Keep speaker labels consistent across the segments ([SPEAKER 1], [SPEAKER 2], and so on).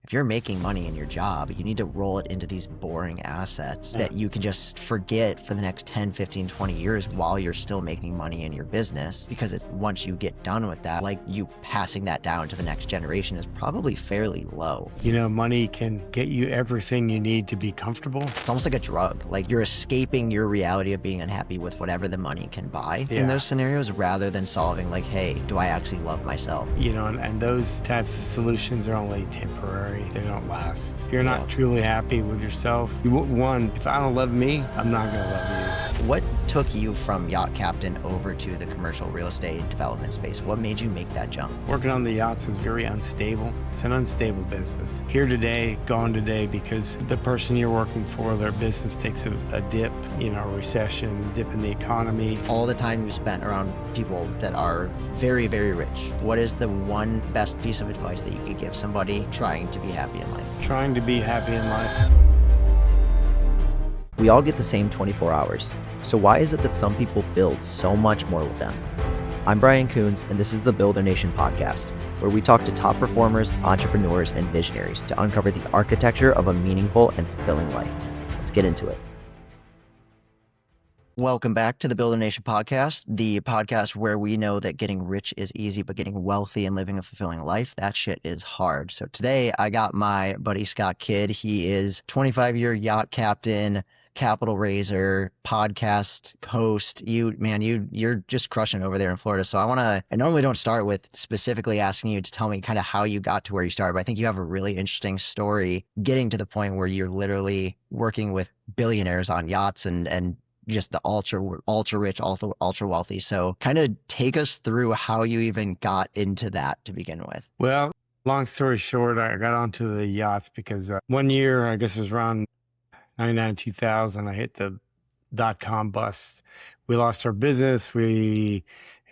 [SPEAKER 1] if you're making money in your job, you need to roll it into these boring assets that you can just forget for the next 10, 15, 20 years while you're still making money in your business. Because once you get done with that, like you passing that down to the next generation is probably fairly low.
[SPEAKER 2] You know, money can get you everything you need to be comfortable.
[SPEAKER 1] It's almost like a drug. Like you're escaping your reality of being unhappy with whatever the money can buy in those scenarios, rather than solving like, hey, do I actually love myself?
[SPEAKER 2] You know, and those types of solutions are only temporary. They don't last. If you're not truly happy with yourself, one, if I don't love me, I'm not going to love you.
[SPEAKER 1] What took you from yacht captain over to the commercial real estate development space? What made you make that jump?
[SPEAKER 2] Working on the yachts is very unstable. It's an unstable business. Here today, gone today, because the person you're working for, their business takes a dip, you know, a recession, dip in the economy.
[SPEAKER 1] All the time you spent around people that are very, very rich, what is the one best piece of advice that you could give somebody trying to be happy in life?
[SPEAKER 2] Trying to be happy in life.
[SPEAKER 3] We all get the same 24 hours. So why is it that some people build so much more with them? I'm Brian Coons, and this is the Builder Nation podcast, where we talk to top performers, entrepreneurs, and visionaries to uncover the architecture of a meaningful and fulfilling life. Let's get into it.
[SPEAKER 1] Welcome back to the Builder Nation podcast, the podcast where we know that getting rich is easy, but getting wealthy and living a fulfilling life, that shit is hard. So today I got my buddy Scott Kidd. He is 25-year yacht captain, capital raiser, podcast host. You're just crushing over there in Florida. So I normally don't start with specifically asking you to tell me kind of how you got to where you started, but I think you have a really interesting story getting to the point where you're literally working with billionaires on yachts and just the ultra rich, ultra wealthy. So kind of take us through how you even got into that to begin with.
[SPEAKER 2] Well, long story short, I got onto the yachts because one year, I guess it was around 99, 2000, I hit the .com bust. We lost our business. I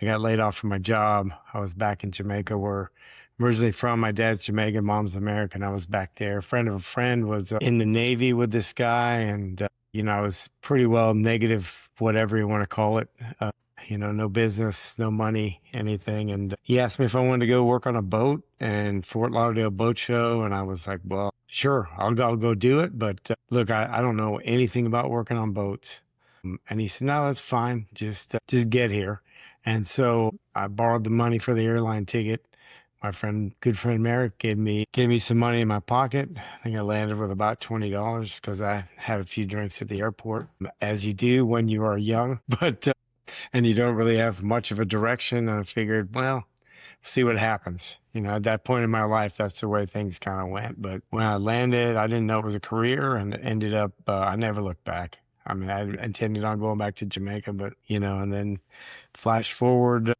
[SPEAKER 2] got laid off from my job. I was back in Jamaica, where I'm originally from. My dad's Jamaican, mom's American. I was back there. A friend of a friend was in the Navy with this guy, and you know, I was pretty well negative, whatever you want to call it. You know, no business, no money, anything. And he asked me if I wanted to go work on a boat and Fort Lauderdale boat show. And I was like, well, sure, I'll go do it. But look, I don't know anything about working on boats. And he said, no, that's fine. Just get here. And so I borrowed the money for the airline ticket. My good friend Merrick gave me some money in my pocket. I think I landed with about $20 because I had a few drinks at the airport, as you do when you are young, and you don't really have much of a direction. And I figured, well, see what happens. You know, at that point in my life, that's the way things kind of went. But when I landed, I didn't know it was a career, and it ended up, I never looked back. I mean, I intended on going back to Jamaica, but, you know, and then flash forward,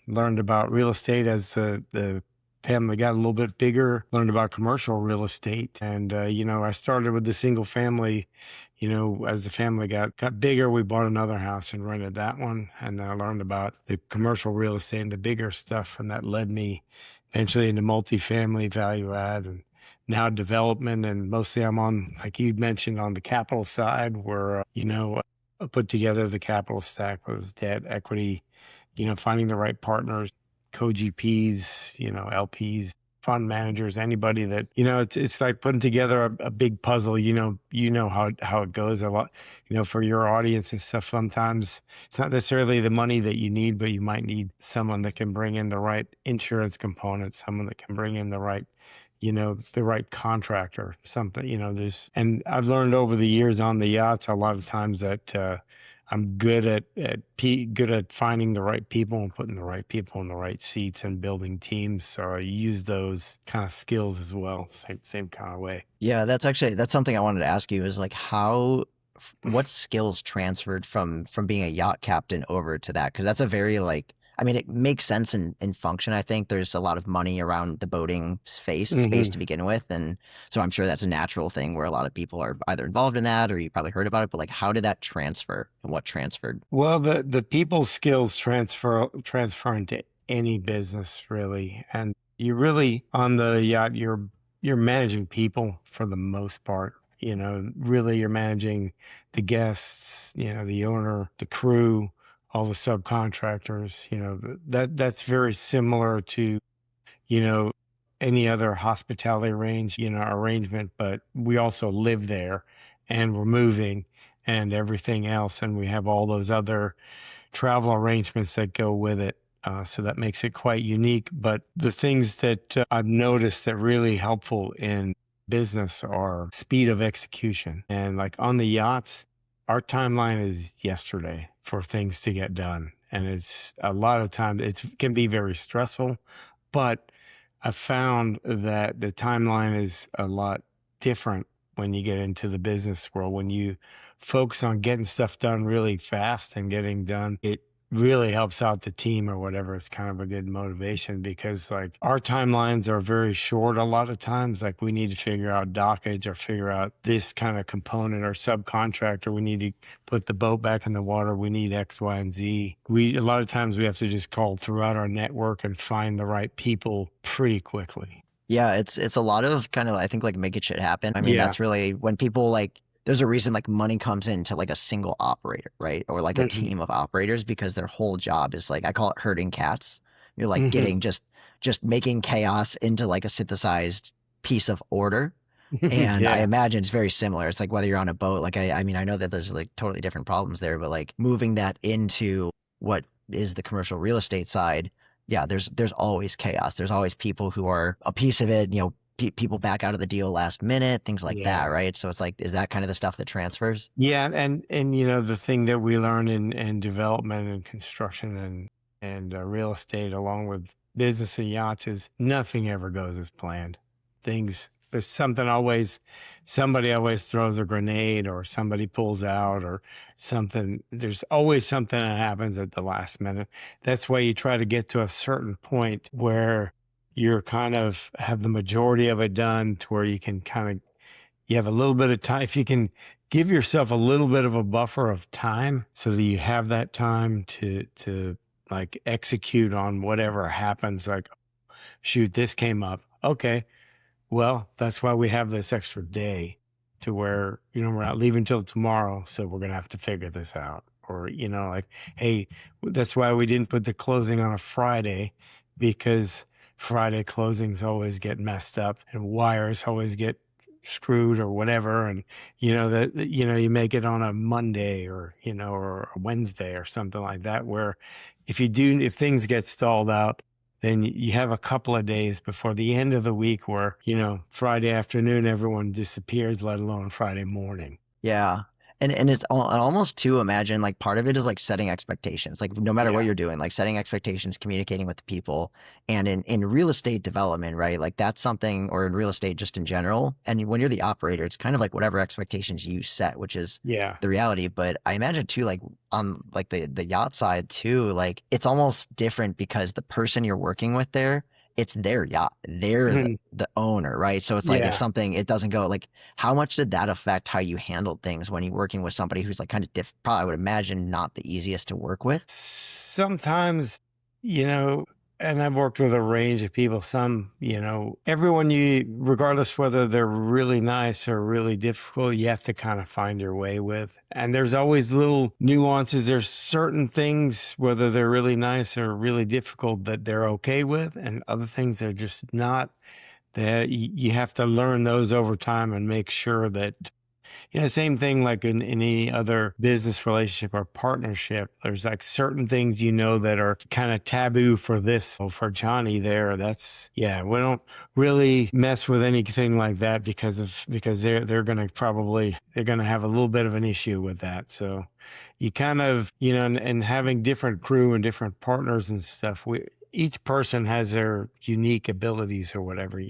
[SPEAKER 2] learned about real estate as the family got a little bit bigger, learned about commercial real estate. And, you know, I started with the single family. You know, as the family got bigger, we bought another house and rented that one. And then I learned about the commercial real estate and the bigger stuff. And that led me eventually into multifamily, value add, and now development. And mostly I'm on, like you mentioned, on the capital side, where, you know, I put together the capital stack, whether it's debt, equity, you know, finding the right partners, co-GPs, you know, LPs, fund managers, anybody that, you know, it's like putting together a big puzzle. You know how it goes a lot, you know, for your audience and stuff. Sometimes it's not necessarily the money that you need, but you might need someone that can bring in the right insurance component, someone that can bring in the right, you know, the right contractor, something, you know, and I've learned over the years on the yachts, a lot of times that, I'm good at finding the right people and putting the right people in the right seats and building teams. So I use those kind of skills as well, same kind of way.
[SPEAKER 1] Yeah, that's something I wanted to ask you is like what skills transferred from being a yacht captain over to that? Because that's a very it makes sense in function. I think there's a lot of money around the boating space to begin with. And so I'm sure that's a natural thing where a lot of people are either involved in that or you probably heard about it, but like, how did that transfer and what transferred?
[SPEAKER 2] Well, the people skills transfer into any business really. And you really, on the yacht, you're managing people for the most part. You know, really you're managing the guests, you know, the owner, the crew, all the subcontractors. You know, that's very similar to, you know, any other hospitality arrangement, but we also live there and we're moving and everything else. And we have all those other travel arrangements that go with it. So that makes it quite unique. But the things that I've noticed that really helpful in business are speed of execution. And like on the yachts, our timeline is yesterday for things to get done. And it's a lot of times it can be very stressful, but I found that the timeline is a lot different when you get into the business world. When you focus on getting stuff done really fast and getting done, it really helps out the team or whatever. It's kind of a good motivation because like our timelines are very short a lot of times. Like we need to figure out dockage or figure out this kind of component or subcontractor. We need to put the boat back in the water. We need X, Y, and Z. A lot of times we have to just call throughout our network and find the right people pretty quickly.
[SPEAKER 1] Yeah, it's a lot of kind of, I think, like making shit happen. I mean,
[SPEAKER 2] Yeah.
[SPEAKER 1] that's really when people like, there's a reason like money comes into like a single operator, right? Or like a team of operators because their whole job is like, I call it herding cats. You're like getting just making chaos into like a synthesized piece of order. And I
[SPEAKER 2] Yeah.
[SPEAKER 1] imagine it's very similar. It's like whether you're on a boat, like I mean, I know that there's like totally different problems there, but like moving that into what is the commercial real estate side, yeah, there's always chaos. There's always people who are a piece of it, people back out of the deal last minute, things like that,
[SPEAKER 2] Yeah.
[SPEAKER 1] right? So it's like, is that kind of the stuff that transfers?
[SPEAKER 2] Yeah, and the thing that we learn in development and construction and real estate, along with business and yachts, is nothing ever goes as planned. There's somebody always throws a grenade or somebody pulls out or something. There's always something that happens at the last minute. That's why you try to get to a certain point where you're kind of have the majority of it done to where you can you have a little bit of time. If you can give yourself a little bit of a buffer of time so that you have that time to like execute on whatever happens, like, shoot, this came up. Okay. Well, that's why we have this extra day to where, we're not leaving till tomorrow. So we're going to have to figure this out. Or, like, hey, that's why we didn't put the closing on a Friday, because Friday closings always get messed up and wires always get screwed or whatever. And, you make it on a Monday or a Wednesday or something like that, where if things get stalled out, then you have a couple of days before the end of the week where, Friday afternoon, everyone disappears, let alone Friday morning.
[SPEAKER 1] Yeah. And it's almost to imagine like part of it is like setting expectations, like no matter what you're doing, like setting expectations, communicating with the people. And in real estate development, right? Like that's something, or in real estate just in general. And when you're the operator, it's kind of like whatever expectations you set, which is the reality. But I imagine too, like on like the yacht side too, like it's almost different because the person you're working with there, it's their yacht. They're the owner, right? So it's like if something, it doesn't go, like how much did that affect how you handled things when you're working with somebody who's like kind of probably I would imagine not the easiest to work with?
[SPEAKER 2] Sometimes, and I've worked with a range of people. Some, everyone regardless whether they're really nice or really difficult, you have to kind of find your way with. And there's always little nuances. There's certain things, whether they're really nice or really difficult, that they're okay with, and other things they're just not. That you have to learn those over time and make sure that, same thing like in any other business relationship or partnership. There's like certain things, that are kind of taboo for this. So for Johnny there, we don't really mess with anything like that because they're going to have a little bit of an issue with that. So you kind of, and having different crew and different partners and stuff, each person has their unique abilities or whatever.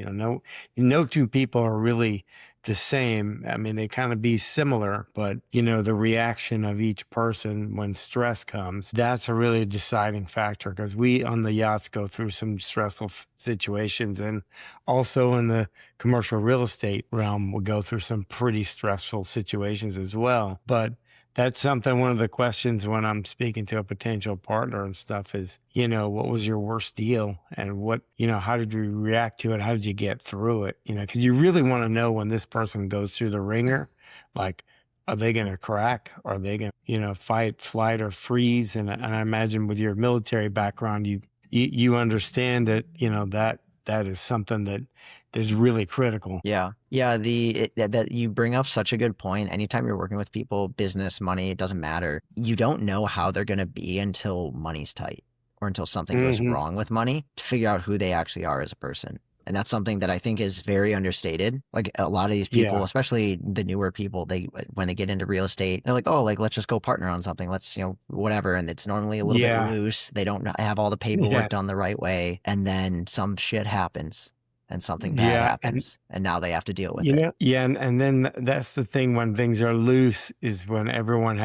[SPEAKER 2] No two people are really the same. I mean, they kind of be similar, but the reaction of each person when stress comes, that's a really deciding factor, because we on the yachts go through some stressful situations, and also in the commercial real estate realm, we go through some pretty stressful situations as well. But that's one of the questions when I'm speaking to a potential partner and stuff is, what was your worst deal, and what, how did you react to it? How did you get through it? Because you really want to know when this person goes through the ringer, like, are they going to crack? Are they going to, fight, flight, or freeze? And I imagine with your military background, you understand that, that that is something that is really critical.
[SPEAKER 1] Yeah. Yeah. That you bring up such a good point. Anytime you're working with people, business, money, it doesn't matter. You don't know how they're going to be until money's tight or until something goes
[SPEAKER 2] Hmm.
[SPEAKER 1] wrong with money to figure out who they actually are as a person. And that's something that I think is very understated. Like a lot of these people,
[SPEAKER 2] Yeah.
[SPEAKER 1] especially the newer people, when they get into real estate, they're like, oh, like let's just go partner on something. Let's, whatever. And it's normally a little bit
[SPEAKER 2] Yeah.
[SPEAKER 1] loose. They don't have all the
[SPEAKER 2] Yeah.
[SPEAKER 1] paperwork done the right way. And then some shit happens and something bad
[SPEAKER 2] Yeah. And
[SPEAKER 1] happens. And now they have to deal with it.
[SPEAKER 2] yeah, and then that's the thing when things are loose is when everyone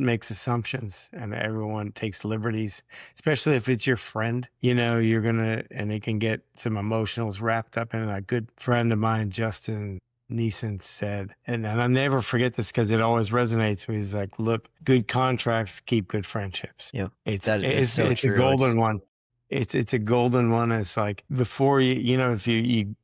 [SPEAKER 2] makes assumptions and everyone takes liberties, especially if it's your friend, and they can get some emotionals wrapped up in it. A good friend of mine, Justin Neeson, said, and I'll never forget this because it always resonates with me. He's like, look, good contracts keep good friendships.
[SPEAKER 1] Yep.
[SPEAKER 2] It's
[SPEAKER 1] It's so
[SPEAKER 2] it's a
[SPEAKER 1] true.
[SPEAKER 2] golden one. It's a golden one. It's like before if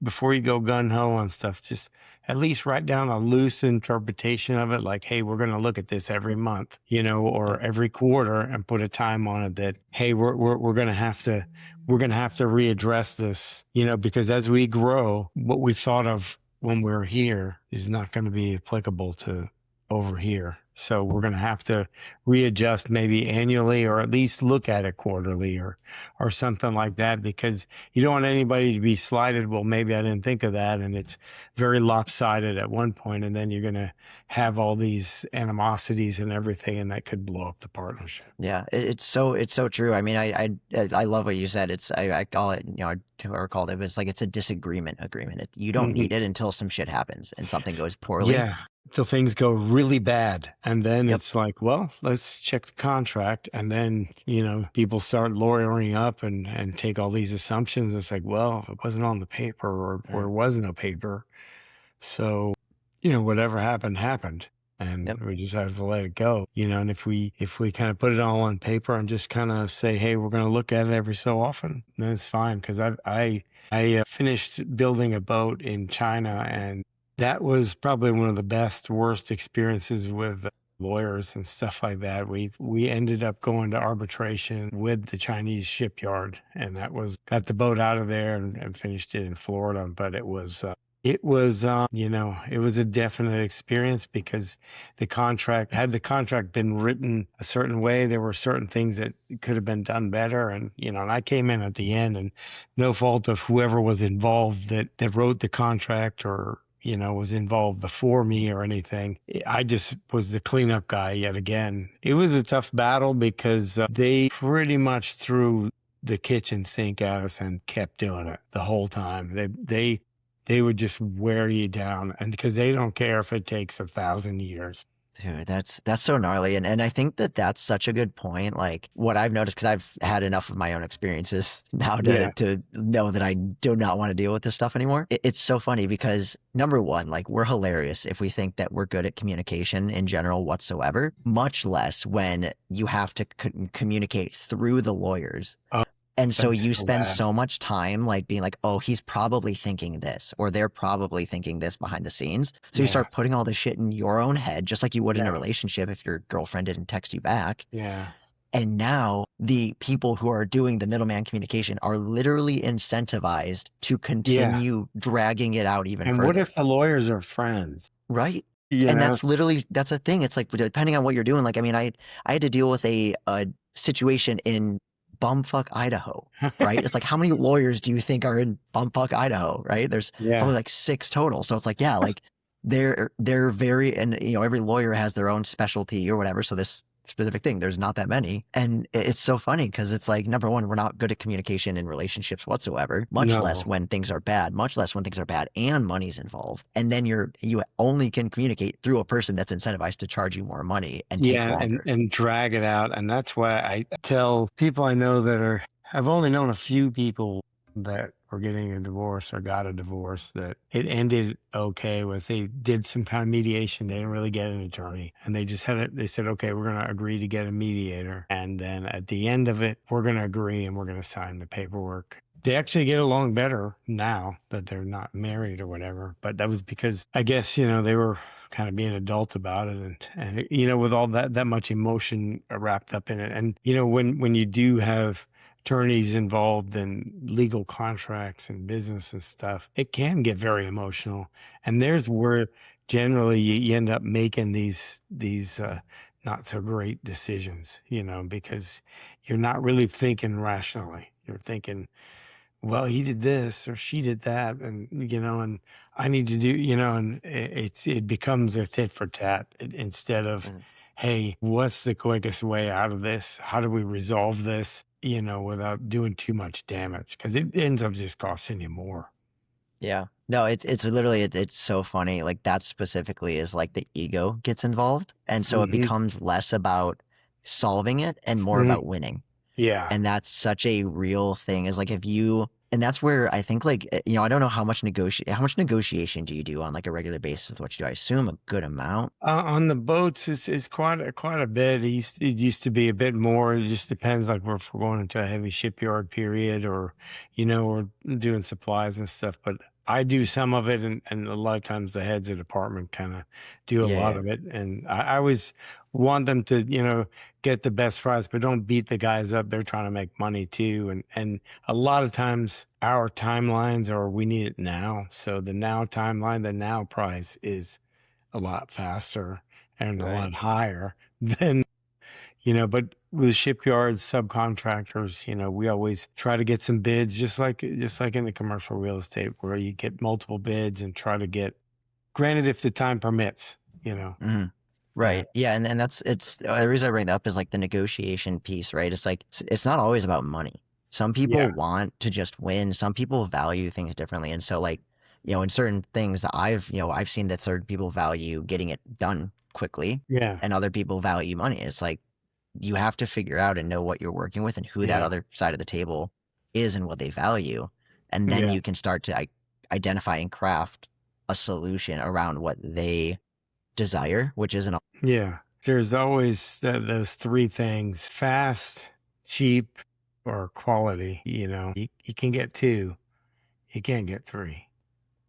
[SPEAKER 2] before you go gun ho on stuff, just at least write down a loose interpretation of it. Like, hey, we're going to look at this every month, or every quarter, and put a time on it that, hey, we're going to have to readdress this, because as we grow, what we thought of when we're here is not going to be applicable to over here. So we're going to have to readjust maybe annually, or at least look at it quarterly or something like that, because you don't want anybody to be slighted. Well, maybe I didn't think of that. And it's very lopsided at one point, and then you're going to have all these animosities and everything, and that could blow up the partnership.
[SPEAKER 1] Yeah, it's so true. I mean, I love what you said. I call it, whoever called it, but it's like it's a disagreement agreement. You don't need it until some shit happens and something goes poorly.
[SPEAKER 2] Yeah, till things go really bad. And then
[SPEAKER 1] Yep.
[SPEAKER 2] it's like, well, let's check the contract. And then, people start lawyering up and take all these assumptions. It's like, well, it wasn't on the paper, or it wasn't a paper. So, whatever happened. And
[SPEAKER 1] Yep.
[SPEAKER 2] we just have to let it go, and if we kind of put it all on paper and just kind of say, hey, we're going to look at it every so often, then it's fine. Because I finished building a boat in China, and that was probably one of the worst experiences with lawyers and stuff like that. We ended up going to arbitration with the Chinese shipyard, and got the boat out of there and finished it in Florida. But it was it was a definite experience, because had the contract been written a certain way, there were certain things that could have been done better. And, and I came in at the end, and no fault of whoever was involved that wrote the contract or, was involved before me or anything. I just was the cleanup guy yet again. It was a tough battle because they pretty much threw the kitchen sink at us and kept doing it the whole time. They would just wear you down, and because they don't care if it takes 1,000 years.
[SPEAKER 1] Dude, that's so gnarly. And I think that's such a good point. Like what I've noticed, because I've had enough of my own experiences now to know that I do not want to deal with this stuff anymore. It's so funny because number one, like we're hilarious if we think that we're good at communication in general whatsoever, much less when you have to communicate through the lawyers. And so you spend so much time like being like, oh, he's probably thinking this, or they're probably thinking this behind the scenes. So you start putting all this shit in your own head, just like you would in a relationship if your girlfriend didn't text you back.
[SPEAKER 2] Yeah.
[SPEAKER 1] And now the people who are doing the middleman communication are literally incentivized to continue dragging it out even further.
[SPEAKER 2] And what if the lawyers are friends?
[SPEAKER 1] Right. And that's a thing. It's like, depending on what you're doing. Like, I mean, I had to deal with a situation in bumfuck Idaho, right? It's like, how many lawyers do you think are in bumfuck Idaho, right? There's probably like 6 total. So it's like, yeah, like they're very, and every lawyer has their own specialty or whatever. So this specific thing, there's not that many. And it's so funny because it's like, number one, we're not good at communication in relationships whatsoever, much less when things are bad and money's involved. And then you only can communicate through a person that's incentivized to charge you more money and take longer.
[SPEAKER 2] and drag it out. And that's why I tell people I know I've only known a few people that were getting a divorce or got a divorce that it ended okay. Was they did some kind of mediation. They didn't really get an attorney, and they just they said, okay, we're going to agree to get a mediator. And then at the end of it, we're going to agree and we're going to sign the paperwork. They actually get along better now that they're not married or whatever. But that was because I guess, they were kind of being adult about it. And with all that much emotion wrapped up in it. And, when you do have attorneys involved in legal contracts and business and stuff, it can get very emotional. And there's where generally you end up making these not so great decisions, because you're not really thinking rationally. You're thinking, well, he did this or she did that, and I need to do, and it becomes a tit for tat instead of,
[SPEAKER 1] Mhm.
[SPEAKER 2] hey, what's the quickest way out of this? How do we resolve this, without doing too much damage? Because it ends up just costing you more.
[SPEAKER 1] Yeah. No, it's literally it's so funny. Like that specifically is like the ego gets involved. And so it
[SPEAKER 2] Hmm.
[SPEAKER 1] becomes less about solving it and more
[SPEAKER 2] Hmm.
[SPEAKER 1] about winning.
[SPEAKER 2] Yeah.
[SPEAKER 1] And that's such a real thing is like if you and that's where I think like I don't know how much negotiation do you do on like a regular basis with what you do? I assume a good amount.
[SPEAKER 2] On the boats is quite a bit. It used to be a bit more. It just depends, like if we're going into a heavy shipyard period, or we're doing supplies and stuff. But I do some of it, and a lot of times the heads of department kind of do a
[SPEAKER 1] Yeah,
[SPEAKER 2] lot
[SPEAKER 1] yeah.
[SPEAKER 2] of it. And I always want them to get the best price, but don't beat the guys up. They're trying to make money too, and a lot of times our timelines are we need it now. So the now timeline, the now price is a lot faster and a
[SPEAKER 1] Right.
[SPEAKER 2] lot higher than, but with shipyards, subcontractors, we always try to get some bids, just like in the commercial real estate where you get multiple bids and try to get, granted, if the time permits,
[SPEAKER 1] Mhm.
[SPEAKER 2] and
[SPEAKER 1] Right. Yeah, and that's it's the reason I bring that up is like the negotiation piece, right? It's like it's not always about money. Some
[SPEAKER 2] yeah,
[SPEAKER 1] people want to just win. Some people value things differently. And so like, in certain things that I've seen that certain people value getting it done quickly
[SPEAKER 2] yeah,
[SPEAKER 1] and other people value money. It's like you have to figure out and know what you're working with and who that
[SPEAKER 2] yeah,
[SPEAKER 1] other side of the table is and what they value. And then
[SPEAKER 2] yeah,
[SPEAKER 1] you can start to identify and craft a solution around what they desire, which isn't
[SPEAKER 2] yeah. There's always those three things: fast, cheap, or quality. You can get two, you can't get three.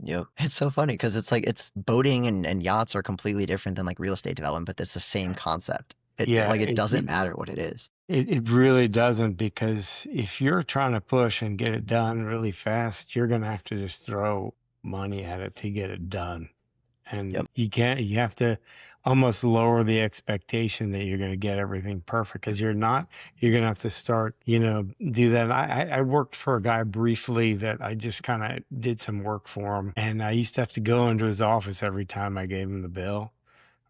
[SPEAKER 1] Yep. It's so funny because it's like it's boating and yachts are completely different than like real estate development, but it's the same concept.
[SPEAKER 2] Yeah,
[SPEAKER 1] It doesn't matter what it is.
[SPEAKER 2] it really doesn't, because if you're trying to push and get it done really fast, you're going to have to just throw money at it to get it done.
[SPEAKER 1] Yep.
[SPEAKER 2] And you have to almost lower the expectation that you're going to get everything perfect, because you're not. You're going to have to start, do that. I worked for a guy briefly that I just kind of did some work for him. And I used to have to go into his office every time I gave him the bill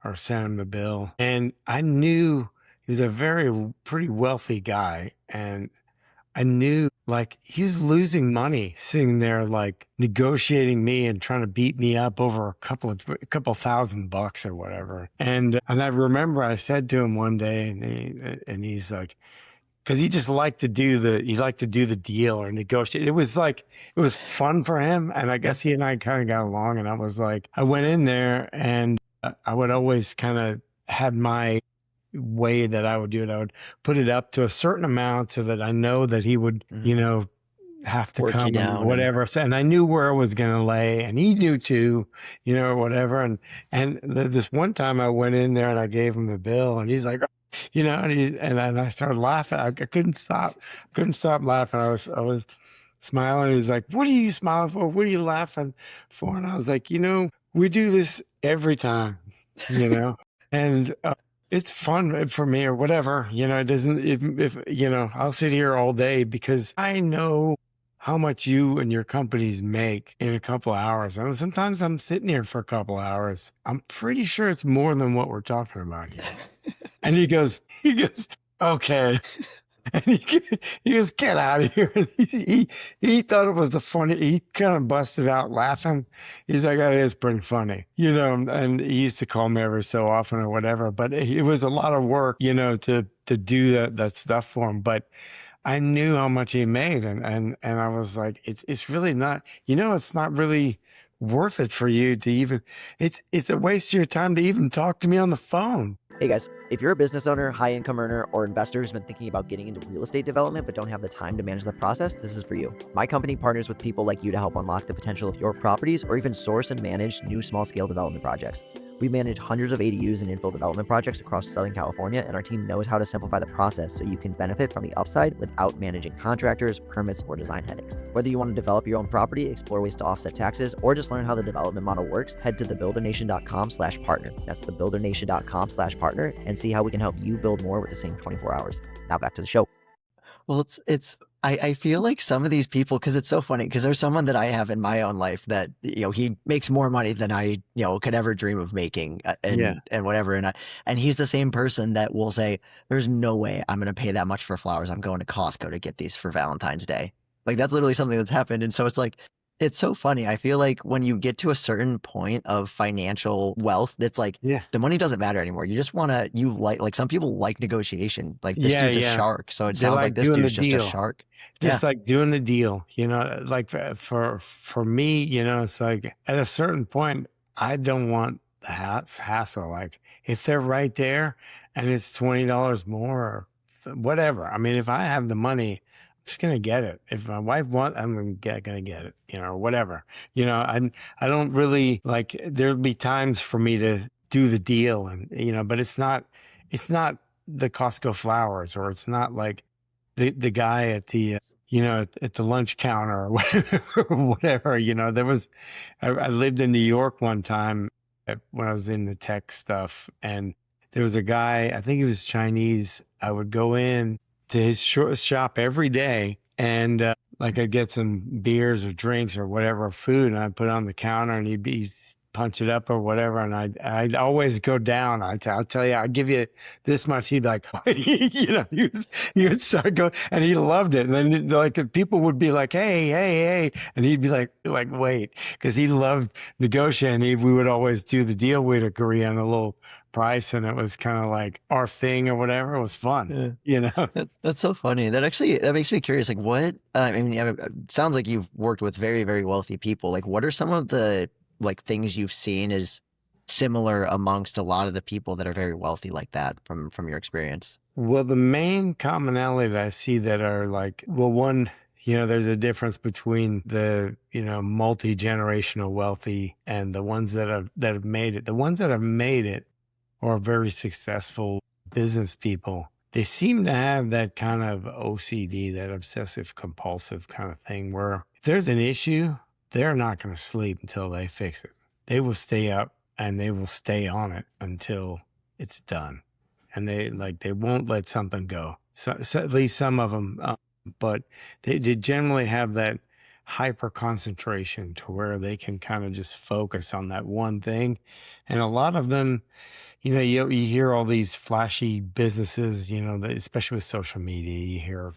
[SPEAKER 2] or sent him the bill. And I knew he was a pretty wealthy guy. And I knew like he's losing money sitting there, like negotiating me and trying to beat me up over a couple $1,000 or whatever. And I remember I said to him one day, and he's like, because he liked to do the deal or negotiate. It was fun for him, and I
[SPEAKER 1] Yeah.
[SPEAKER 2] guess he and I kind of got along. And I went in there, and I would always kind of had my way that I would do it. I would put it up to a certain amount so that I know that he would,
[SPEAKER 1] Mhm.
[SPEAKER 2] have to
[SPEAKER 1] Work you
[SPEAKER 2] come and
[SPEAKER 1] down and
[SPEAKER 2] whatever. So, and I knew where I was going to lay, and he knew too, or whatever. And this one time I went in there and I gave him the bill, and he's like, and I started laughing. I couldn't stop laughing. I was smiling. He's like, "What are you smiling for? What are you laughing for?" And I was like, we do this every time, and it's fun for me or whatever. It doesn't, if I'll sit here all day because I know how much you and your companies make in a couple of hours. And sometimes I'm sitting here for a couple of hours. I'm pretty sure it's more than what we're talking about here. And he goes, okay. And he goes, get out of here. And he thought it was he kind of busted out laughing. He's like, that is pretty funny, and he used to call me every so often or whatever, but it was a lot of work, to do that stuff for him. But I knew how much he made, and I was like, it's really not, it's not really worth it for you to even, it's a waste of your time to even talk to me on the phone.
[SPEAKER 3] Hey guys, if you're a business owner, high income earner, or investor who's been thinking about getting into real estate development but don't have the time to manage the process, this is for you. My company partners with people like you to help unlock the potential of your properties or even source and manage new small scale development projects. We manage hundreds of ADUs and infill development projects across Southern California, and our team knows how to simplify the process so you can benefit from the upside without managing contractors, permits, or design headaches. Whether you want to develop your own property, explore ways to offset taxes, or just learn how the development model works, head to thebuildernation.com/partner. That's thebuildernation.com/partner, and see how we can help you build more with the same 24 hours. Now back to the show.
[SPEAKER 1] Well, I feel like some of these people, because it's so funny, because there's someone that I have in my own life that, he makes more money than I, could ever dream of making, and whatever. And he's the same person that will say, there's no way I'm going to pay that much for flowers. I'm going to Costco to get these for Valentine's Day. Like, that's literally something that's happened. And so it's like, it's so funny. I feel like when you get to a certain point of financial wealth, it's like the money doesn't matter anymore. You just want to, like some people like negotiation. Like this dude's a shark. So it sounds like this dude's just a shark.
[SPEAKER 2] Just like doing the deal, like for me, it's like at a certain point, I don't want the hassle. Like if they're right there and it's $20 more or whatever. I mean, if I have the money, just gonna get it. If my wife wants, I'm gonna get it, or whatever. I don't really like. There'll be times for me to do the deal, and but it's not the Costco flowers, or it's not like the guy at the at the lunch counter or whatever. There was. I lived in New York one time when I was in the tech stuff, and there was a guy. I think he was Chinese. I would go in to his shop every day, and like I'd get some beers or drinks or whatever, food, and I'd put it on the counter, and he'd punch it up or whatever, and I'd always go down. I'll tell you, I'll give you this much. He'd be like, he would start going, and he loved it. And then like people would be like, hey, and he'd be like wait, because he loved negotiating. We would always do the deal. We'd agree on a little price, and it was kind of like our thing or whatever. It was fun.
[SPEAKER 1] That's so funny. That makes me curious. Like what, I mean, it sounds like you've worked with very, very wealthy people. Like what are some of the things you've seen as similar amongst a lot of the people that are very wealthy like that from your experience?
[SPEAKER 2] Well, the main commonality that I see that are one, there's a difference between the, multi-generational wealthy and the ones that have made it. The ones that have made it are very successful business people. They seem to have that kind of OCD, that obsessive compulsive kind of thing, where if there's an issue, they're not going to sleep until they fix it. They will stay up and they will stay on it until it's done. And they won't let something go. So at least some of them, but they generally have that hyper concentration to where they can kind of just focus on that one thing. And a lot of them, you hear all these flashy businesses, especially with social media, you hear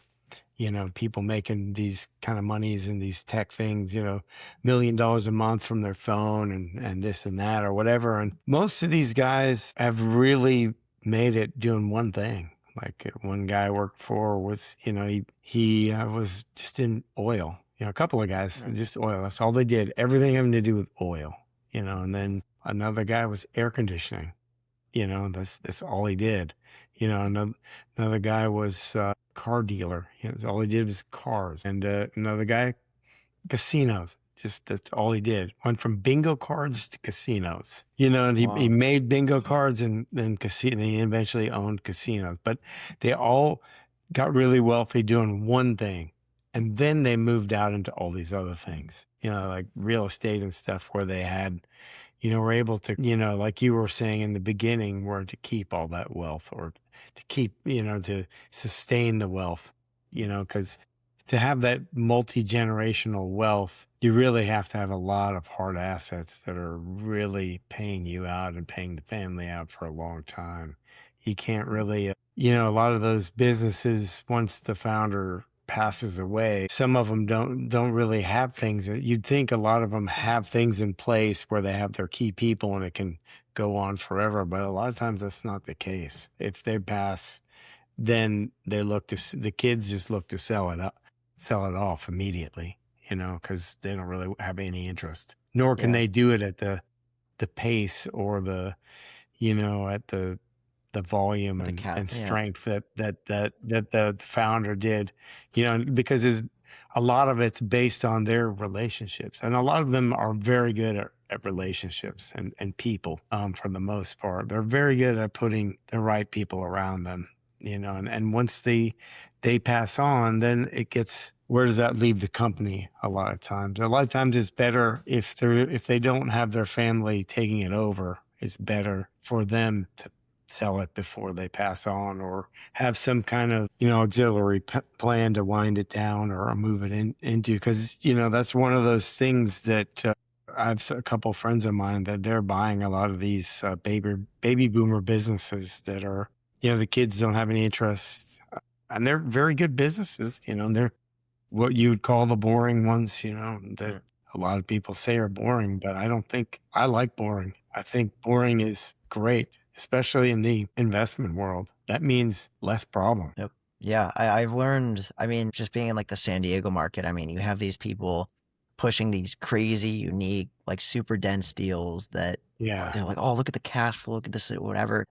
[SPEAKER 2] people making these kind of monies in these tech things, $1 million a month from their phone and this and that or whatever. And most of these guys have really made it doing one thing. Like one guy I worked for was, he was just in oil, a couple of guys, just oil. That's all they did. Everything having to do with oil, and then another guy was air conditioning. That's all he did. Another guy was a car dealer. All he did was cars. And another guy, casinos. Just that's all he did. Went from bingo cards to casinos. And he made bingo cards and then casino. He eventually owned casinos. But they all got really wealthy doing one thing. And then they moved out into all these other things, like real estate and stuff, where they had, were able to, like you were saying in the beginning, were to keep all that wealth, or to keep, to sustain the wealth, because to have that multi-generational wealth, you really have to have a lot of hard assets that are really paying you out and paying the family out for a long time. You can't really, a lot of those businesses, once the founder passes away, some of them don't really have things. You'd think a lot of them have things in place where they have their key people and it can go on forever, but a lot of times that's not the case. If they pass, then the kids just look to sell it off immediately, because they don't really have any interest, nor can they do it at the pace or at the volume and strength that the founder did, because a lot of it's based on their relationships. And a lot of them are very good at relationships and people, for the most part. They're very good at putting the right people around them, and once they pass on, then it gets, where does that leave the company? A lot of times it's better if they don't have their family taking it over. It's better for them to sell it before they pass on, or have some kind of auxiliary plan to wind it down or move it into, because that's one of those things that I have a couple of friends of mine that they're buying a lot of these baby boomer businesses that are, the kids don't have any interest, and they're very good businesses. They're what you would call the boring ones, that a lot of people say are boring, but I don't think I like boring. I think boring is great, especially in the investment world. That means less problem.
[SPEAKER 1] Yep. Yeah, I've learned, I mean, just being in like the San Diego market, I mean, you have these people pushing these crazy, unique, like super dense deals that
[SPEAKER 2] Yeah.
[SPEAKER 1] they're like, oh, look at the cash flow, look at this, whatever.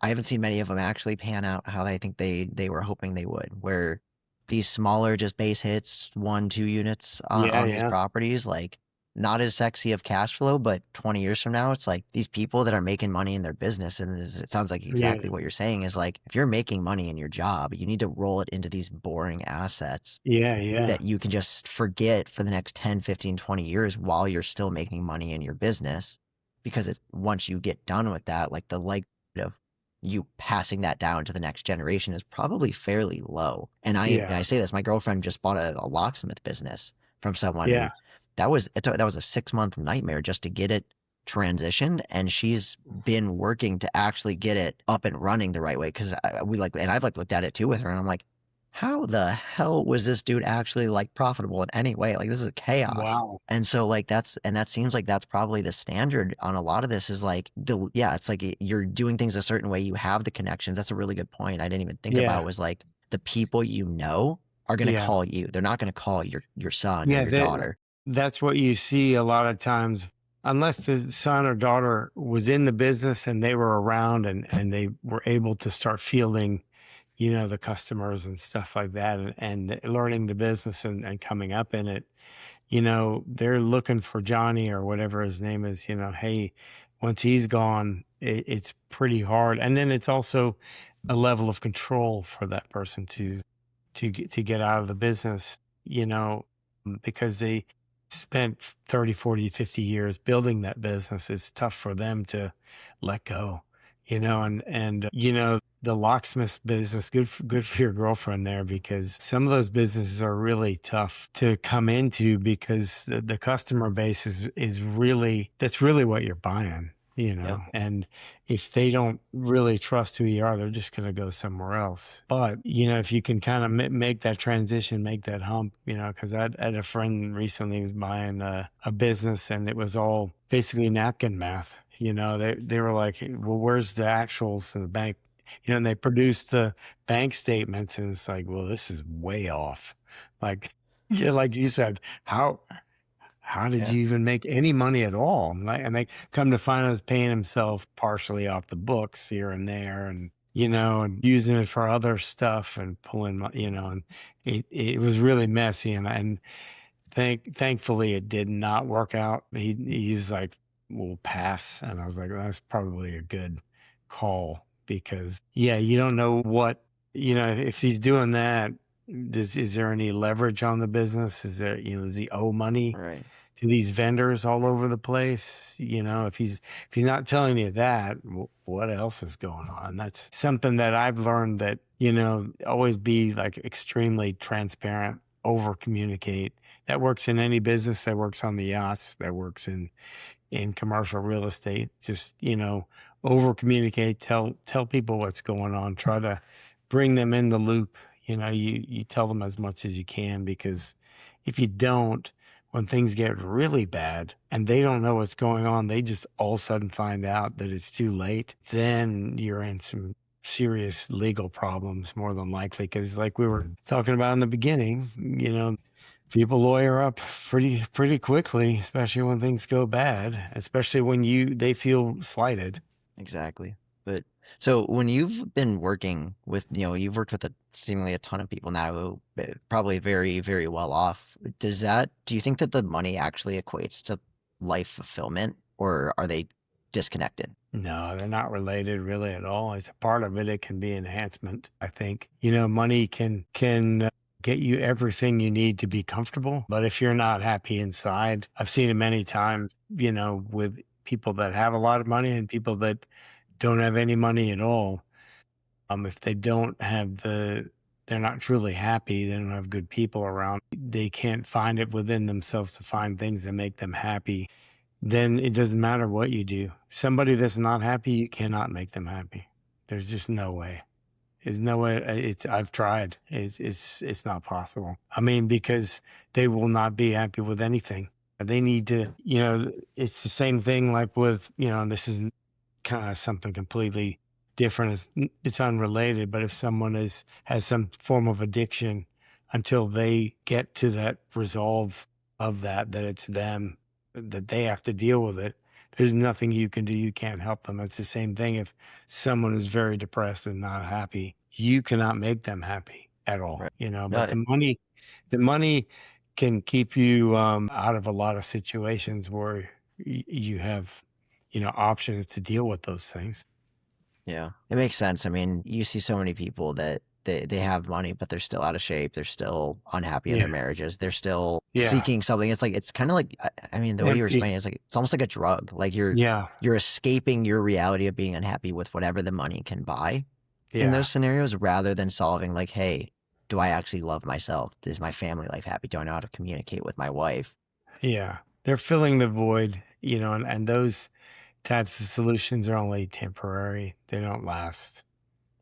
[SPEAKER 1] I haven't seen many of them actually pan out how I think they were hoping they would, where these smaller, just base hits, 1, 2 units on these
[SPEAKER 2] Yeah.
[SPEAKER 1] properties, like not as sexy of cash flow, but 20 years from now, it's like these people that are making money in their business. And it sounds like exactly what you're saying is like, if you're making money in your job, you need to roll it into these boring assets
[SPEAKER 2] Yeah.
[SPEAKER 1] that you can just forget for the next 10, 15, 20 years while you're still making money in your business. Because once you get done with that, like the likelihood of you passing that down to the next generation is probably fairly low. And I say this, my girlfriend just bought a locksmith business from someone,
[SPEAKER 2] Yeah.
[SPEAKER 1] and that was a 6-month nightmare just to get it transitioned, and she's been working to actually get it up and running the right way, because I've like looked at it too with her, and I'm like, how the hell was this dude actually like profitable in any way? Like, this is chaos.
[SPEAKER 2] Wow.
[SPEAKER 1] And so like that seems like that's probably the standard on a lot of this, is like it's like you're doing things a certain way, you have the connections. That's a really good point I didn't even think about, was like the people are going to call you. They're not going to call your son or your daughter.
[SPEAKER 2] That's what you see a lot of times, unless the son or daughter was in the business and they were around and they were able to start fielding, the customers and stuff like that, and learning the business and coming up in it. They're looking for Johnny or whatever his name is, hey, once he's gone, it's pretty hard. And then it's also a level of control for that person to get out of the business, because they spent 30, 40, 50 years building that business. It's tough for them to let go, and the locksmith business, good for your girlfriend there, because some of those businesses are really tough to come into, because the customer base is really, that's really what you're buying, and if they don't really trust who you are, they're just going to go somewhere else. But, if you can kind of make that transition, make that hump, because I had a friend recently who was buying a business, and it was all basically napkin math. They were like, well, where's the actuals in the bank? And they produced the bank statements, and it's like, well, this is way off. Like, like you said, how did you even make any money at all? And they come to find out paying himself partially off the books here and there, and and using it for other stuff and pulling, and it was really messy. And thankfully it did not work out. He was like, we'll pass. And I was like, that's probably a good call, because you don't know what, if he's doing that, is there any leverage on the business? Is there, does he owe money to these vendors all over the place? If he's not telling you that, what else is going on? That's something that I've learned, that, always be like extremely transparent, over communicate. That works in any business, that works on the yachts, that works in commercial real estate. Just, over communicate, tell people what's going on, try to bring them in the loop. You tell them as much as you can, because if you don't, when things get really bad and they don't know what's going on, they just all of a sudden find out that it's too late, then you're in some serious legal problems, more than likely. Because like we were talking about in the beginning, people lawyer up pretty quickly, especially when things go bad, especially when they feel slighted.
[SPEAKER 1] Exactly. But So when you've been working with, you've worked with seemingly a ton of people now who probably very, very well off. Do you think that the money actually equates to life fulfillment, or are they disconnected?
[SPEAKER 2] No, they're not related really at all. It's a part of it. It can be enhancement. I think, money can get you everything you need to be comfortable. But if you're not happy inside, I've seen it many times, with people that have a lot of money and people that don't have any money at all. If they don't have they're not truly happy, they don't have good people around, they can't find it within themselves to find things that make them happy, then it doesn't matter what you do. Somebody that's not happy, you cannot make them happy. There's just no way. There's no way. I've tried. It's not possible. I mean, because they will not be happy with anything. They need to, it's the same thing like with, this is kind of something completely different. It's unrelated, but if someone has some form of addiction, until they get to that resolve of that it's them, that they have to deal with it, there's nothing you can do. You can't help them. It's the same thing if someone is very depressed and not happy. You cannot make them happy at all,
[SPEAKER 1] Right.
[SPEAKER 2] but
[SPEAKER 1] No,
[SPEAKER 2] the money can keep you out of a lot of situations where you have, options to deal with those things.
[SPEAKER 1] yeah, it makes sense. I mean, you see so many people that they have money, but they're still out of shape. They're still unhappy in
[SPEAKER 2] Yeah.
[SPEAKER 1] their marriages. They're still
[SPEAKER 2] Yeah.
[SPEAKER 1] seeking something. It's kind of like, I mean, the way you were
[SPEAKER 2] Empty.
[SPEAKER 1] explaining it is like, it's almost like a drug. Like
[SPEAKER 2] Yeah.
[SPEAKER 1] you're escaping your reality of being unhappy with whatever the money can buy in
[SPEAKER 2] Yeah.
[SPEAKER 1] those scenarios, rather than solving like, hey, do I actually love myself? Is my family life happy? Do I know how to communicate with my wife?
[SPEAKER 2] Yeah. They're filling the void, and those types of solutions are only temporary. They don't last.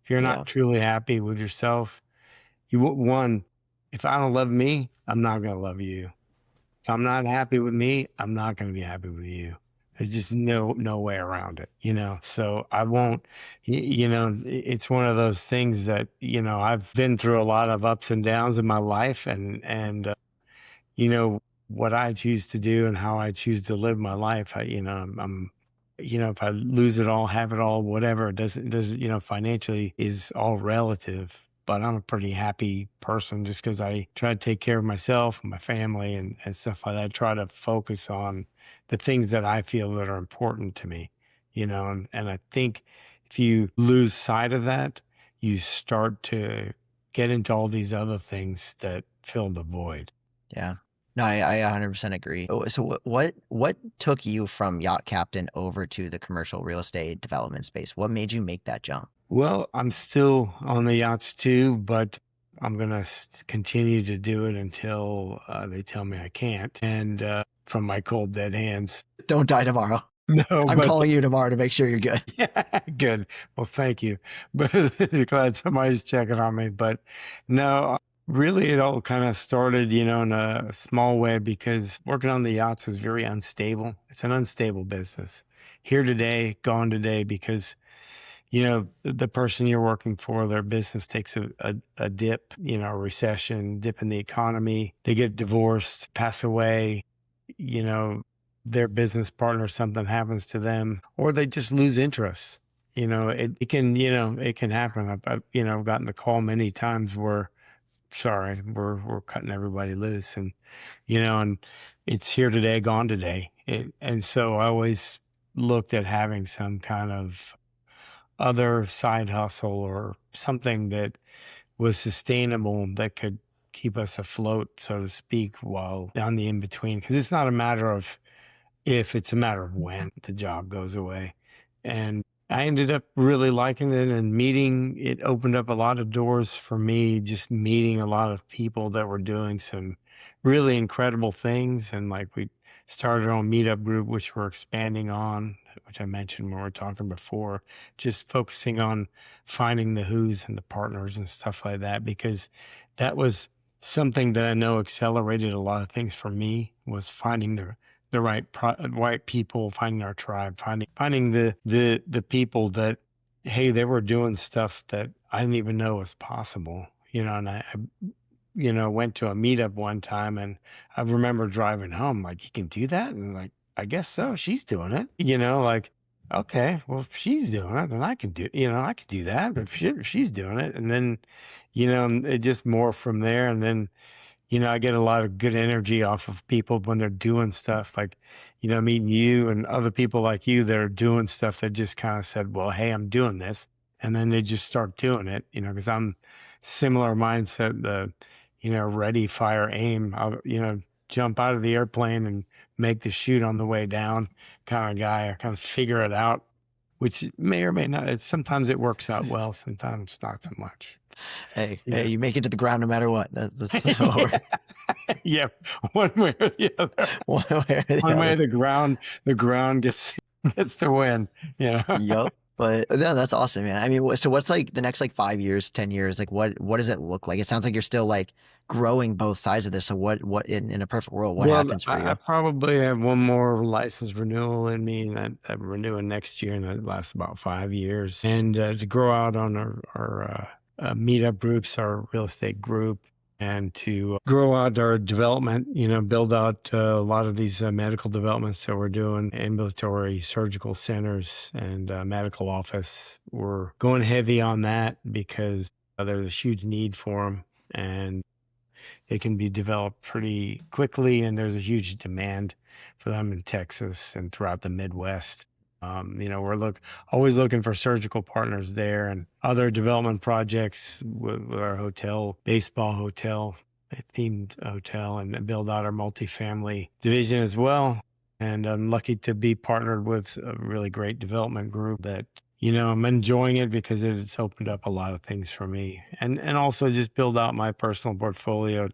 [SPEAKER 2] If you're
[SPEAKER 1] Yeah,
[SPEAKER 2] not truly happy with yourself, one, if I don't love me, I'm not going to love you. If I'm not happy with me, I'm not going to be happy with you. There's just no way around it, So I won't, it's one of those things that, I've been through a lot of ups and downs in my life, and you know, what I choose to do and how I choose to live my life. I'm, if I lose it all, have it all, whatever, it doesn't, financially is all relative. But I'm a pretty happy person just because I try to take care of myself and my family and stuff like that. I try to focus on the things that I feel that are important to me, and I think if you lose sight of that, you start to get into all these other things that fill the void.
[SPEAKER 1] yeah. No, I 100% agree. So what took you from yacht captain over to the commercial real estate development space? What made you make that jump?
[SPEAKER 2] Well, I'm still on the yachts too, but I'm going to continue to do it until they tell me I can't. And from my cold, dead hands.
[SPEAKER 1] Don't die tomorrow.
[SPEAKER 2] No,
[SPEAKER 1] I'm
[SPEAKER 2] but
[SPEAKER 1] calling you tomorrow to make sure you're good.
[SPEAKER 2] yeah, good. Well, thank you. But glad somebody's checking on me. But no, really, it all kind of started, in a small way because working on the yachts is very unstable. It's an unstable business. Here today, gone today, because the person you're working for, their business takes a dip, a recession, dip in the economy. They get divorced, pass away, you know, their business partner, something happens to them, or they just lose interest. It can happen. I've gotten the call many times where, sorry, we're cutting everybody loose, and it's here today, gone today. And so I always looked at having some kind of other side hustle or something that was sustainable that could keep us afloat, so to speak, while on the in between. Because it's not a matter of if, it's a matter of when the job goes away. And I ended up really liking it, and it opened up a lot of doors for me, just meeting a lot of people that were doing some really incredible things. And like we started our own meetup group, which we're expanding on, which I mentioned when we were talking before, just focusing on finding the who's and the partners and stuff like that, because that was something that I know accelerated a lot of things for me, was finding the right people, finding our tribe, finding the people that, hey, they were doing stuff that I didn't even know was possible, and I went to a meetup one time, and I remember driving home like, you can do that? And like, I guess so. She's doing it, like, okay, well, if she's doing it, then I can do, I could do that. But if she's doing it, and then, it just morphed from there. And then, I get a lot of good energy off of people when they're doing stuff like, meeting you and other people like you that are doing stuff that just kind of said, well, hey, I'm doing this. And then they just start doing it, because I'm similar mindset, ready, fire, aim. I'll, jump out of the airplane and make the shoot on the way down kind of guy. I kind of figure it out, which may or may not. Sometimes it works out well, sometimes not so much.
[SPEAKER 1] Hey, you make it to the ground no matter what. That's
[SPEAKER 2] Yeah, one way or the other.
[SPEAKER 1] One way or the
[SPEAKER 2] One way,
[SPEAKER 1] other.
[SPEAKER 2] the ground gets the win.
[SPEAKER 1] Yup. But no, that's awesome, man. I mean, so what's like the next 5 years, 10 years? Like, what does it look like? It sounds like you're still like growing both sides of this. So what in a perfect world, what happens for you?
[SPEAKER 2] I probably have one more license renewal in me, and I'm renewing next year, and that lasts about 5 years. And to grow out on our meetup groups, our real estate group, and to grow out our development, build out a lot of these medical developments that we're doing, ambulatory surgical centers and medical office. We're going heavy on that because there's a huge need for them, and they can be developed pretty quickly, and there's a huge demand for them in Texas and throughout the Midwest. We're always looking for surgical partners there, and other development projects with our hotel, baseball hotel, a themed hotel, and build out our multifamily division as well. And I'm lucky to be partnered with a really great development group that, I'm enjoying it because it's opened up a lot of things for me, and also just build out my personal portfolio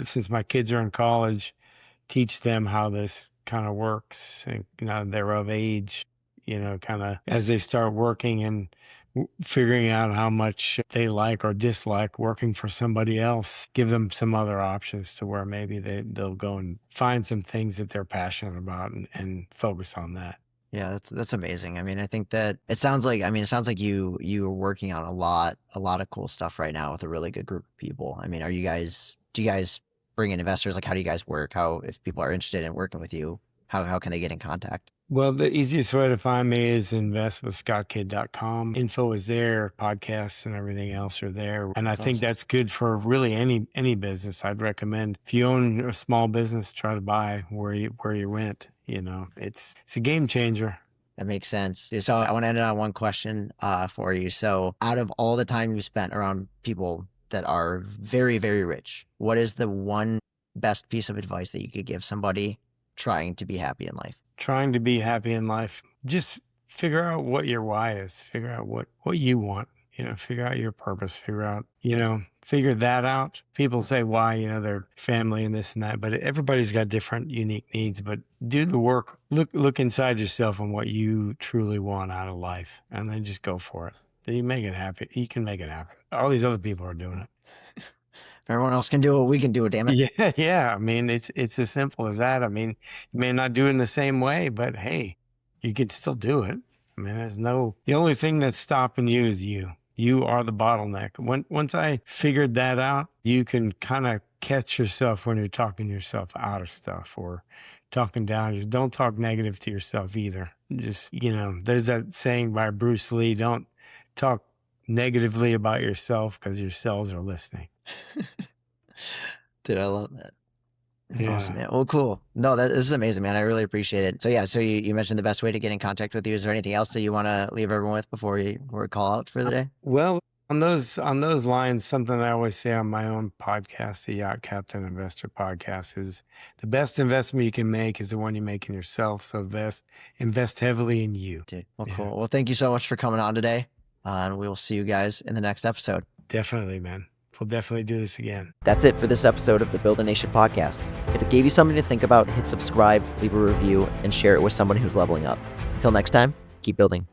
[SPEAKER 2] since my kids are in college, teach them how this kind of works, and they're of age, kind of as they start working and figuring out how much they like or dislike working for somebody else, give them some other options to where maybe they'll go and find some things that they're passionate about and focus on that.
[SPEAKER 1] Yeah, that's amazing. I mean, I think that it sounds like you are working on a lot of cool stuff right now with a really good group of people. I mean, do you guys bring in investors? Like, how do you guys work? If people are interested in working with you, how can they get in contact?
[SPEAKER 2] Well, the easiest way to find me is investwithscottkid.com. Info is there, podcasts and everything else are there. And I think that's good for really any business. I'd recommend if you own a small business, try to buy where you rent. It's a game changer.
[SPEAKER 1] That makes sense. So I want to end it on one question for you. So out of all the time you spent around people that are very, very rich, what is the one best piece of advice that you could give somebody trying to be happy in life?
[SPEAKER 2] Trying to be happy in life. Just figure out what your why is. Figure out what you want. Figure out your purpose. Figure that out. People say why, their family and this and that, but everybody's got different unique needs. But do the work. Look inside yourself on what you truly want out of life, and then just go for it. Then you make it happen. You can make it happen. All these other people are doing it.
[SPEAKER 1] If everyone else can do it, we can do it, damn it.
[SPEAKER 2] Yeah. I mean, it's as simple as that. I mean, you may not do it in the same way, but hey, you can still do it. I mean, the only thing that's stopping you is you. You are the bottleneck. Once I figured that out, you can kind of catch yourself when you're talking yourself out of stuff or talking down. Don't talk negative to yourself either. Just, there's that saying by Bruce Lee, don't talk negatively about yourself because your cells are listening.
[SPEAKER 1] Dude, I love that. That's awesome, man. Well, cool. No, this is amazing, man. I really appreciate it. So yeah, so you mentioned the best way to get in contact with you. Is there anything else that you want to leave everyone with before we call out for the day?
[SPEAKER 2] Well, on those lines, something I always say on my own podcast, the Yacht Captain Investor Podcast, is the best investment you can make is the one you make in yourself. So invest heavily in you.
[SPEAKER 1] Dude, well, cool. Well, thank you so much for coming on today. And we will see you guys in the next episode.
[SPEAKER 2] Definitely, man. We'll definitely do this again.
[SPEAKER 3] That's it for this episode of the Build a Nation podcast. If it gave you something to think about, hit subscribe, leave a review, and share it with someone who's leveling up. Until next time, keep building.